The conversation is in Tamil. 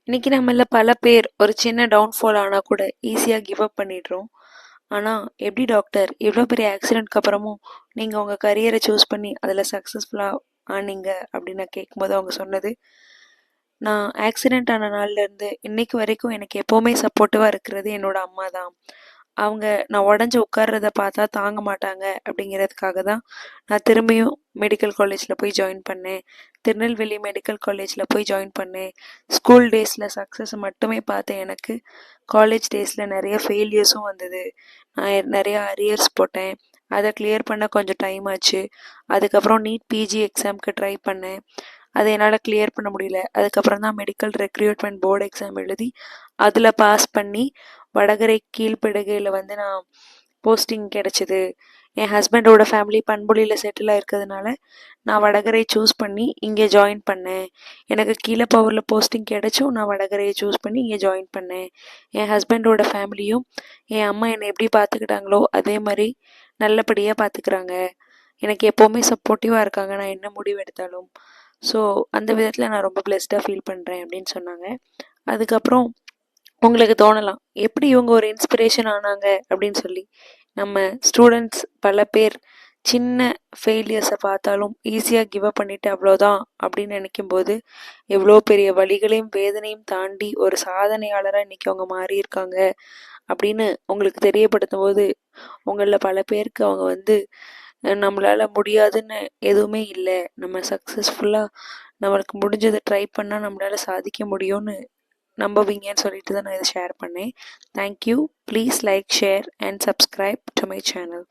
இன்னைக்கு நம்மள பல பேர் ஒரு சின்ன டவுன்ஃபால் ஆனால் கூட ஈஸியாக கிவ் அப் பண்ணிடுறோம். ஆனால் எப்படி டாக்டர் இவ்வளோ பெரிய ஆக்சிடென்ட்க்கு அப்புறமும் நீங்கள் உங்கள் கரியரை சூஸ் பண்ணி அதில் சக்ஸஸ்ஃபுல்லாக ஆனீங்க அப்படின்னு நான் கேட்கும்போது அவங்க சொன்னது, நான் ஆக்சிடெண்ட் ஆன நாள்லேருந்து இன்னைக்கு வரைக்கும் எனக்கு எப்போவுமே சப்போர்ட்டிவாக இருக்கிறது என்னோட அம்மா தான். அவங்க நான் உடஞ்சி உட்கார்றத பார்த்தா தாங்க மாட்டாங்க அப்படிங்கிறதுக்காக தான் நான் திரும்பியும் மெடிக்கல் காலேஜில் போய் ஜாயின் பண்ணேன். திருநெல்வேலி மெடிக்கல் காலேஜில் போய் ஜாயின் பண்ணேன். ஸ்கூல் டேஸில் சக்ஸஸ் மட்டுமே பார்த்தேன். எனக்கு காலேஜ் டேஸில் நிறைய ஃபெயிலியர்ஸும் வந்தது. நான் நிறையா அரியர்ஸ் போட்டேன். அதை கிளியர் பண்ண கொஞ்சம் டைம் ஆச்சு. அதுக்கப்புறம் நீட் பிஜி எக்ஸாமுக்கு ட்ரை பண்ணேன். அதை என்னால் கிளியர் பண்ண முடியல. அதுக்கப்புறம் தான் மெடிக்கல் ரெக்ரூட்மெண்ட் போர்டு எக்ஸாம் எழுதி அதில் பாஸ் பண்ணி வடகரை கீழ்ப்படுகையில் வந்து நான் போஸ்டிங் கிடச்சிது. என் ஹஸ்பண்டோட ஃபேமிலி பண்புலியில் செட்டில் ஆயிருக்கிறதுனால நான் வடகரை சூஸ் பண்ணி இங்கே ஜாயின் பண்ணேன். எனக்கு கீழப்பவூரில் போஸ்டிங் கிடைச்சும் நான் வடகரையை சூஸ் பண்ணி இங்கே ஜாயின் பண்ணேன். என் ஹஸ்பண்டோட ஃபேமிலியும் என் அம்மா என்னை எப்படி பார்த்துக்கிட்டாங்களோ அதே மாதிரி நல்லபடியாக பார்த்துக்கிறாங்க. எனக்கு எப்போவுமே சப்போர்ட்டிவாக இருக்காங்க நான் என்ன முடிவு எடுத்தாலும். ஸோ அந்த விதத்தில் நான் ரொம்ப பிளெஸ்டாக ஃபீல் பண்ணுறேன் அப்படின்னு சொன்னாங்க. அதுக்கப்புறம் உங்களுக்கு தோணலாம், எப்படி இவங்க ஒரு இன்ஸ்பிரேஷன் ஆனாங்க அப்படின்னு சொல்லி. நம்ம ஸ்டூடெண்ட்ஸ் பல பேர் சின்ன ஃபெயிலியர்ஸை பார்த்தாலும் ஈஸியாக கிவ் அப் பண்ணிவிட்டு அவ்வளோதான் அப்படின்னு நினைக்கும்போது எவ்வளோ பெரிய வலிகளையும் வேதனையும் தாண்டி ஒரு சாதனையாளராக இன்றைக்கி அவங்க மாறியிருக்காங்க அப்படின்னு உங்களுக்கு தெரியப்படுத்தும் போது உங்களில் பல பேருக்கு அவங்க வந்து நம்மளால் முடியாதுன்னு எதுவுமே இல்லை, நம்ம சக்ஸஸ்ஃபுல்லாக நம்மளுக்கு முடிஞ்சதை ட்ரை பண்ணால் நம்மளால் சாதிக்க முடியும்னு நம்புவீங்கன்னு சொல்லிட்டு தான் நான் இதை ஷேர் பண்ணேன். Thank you. Please like, share and subscribe to my channel.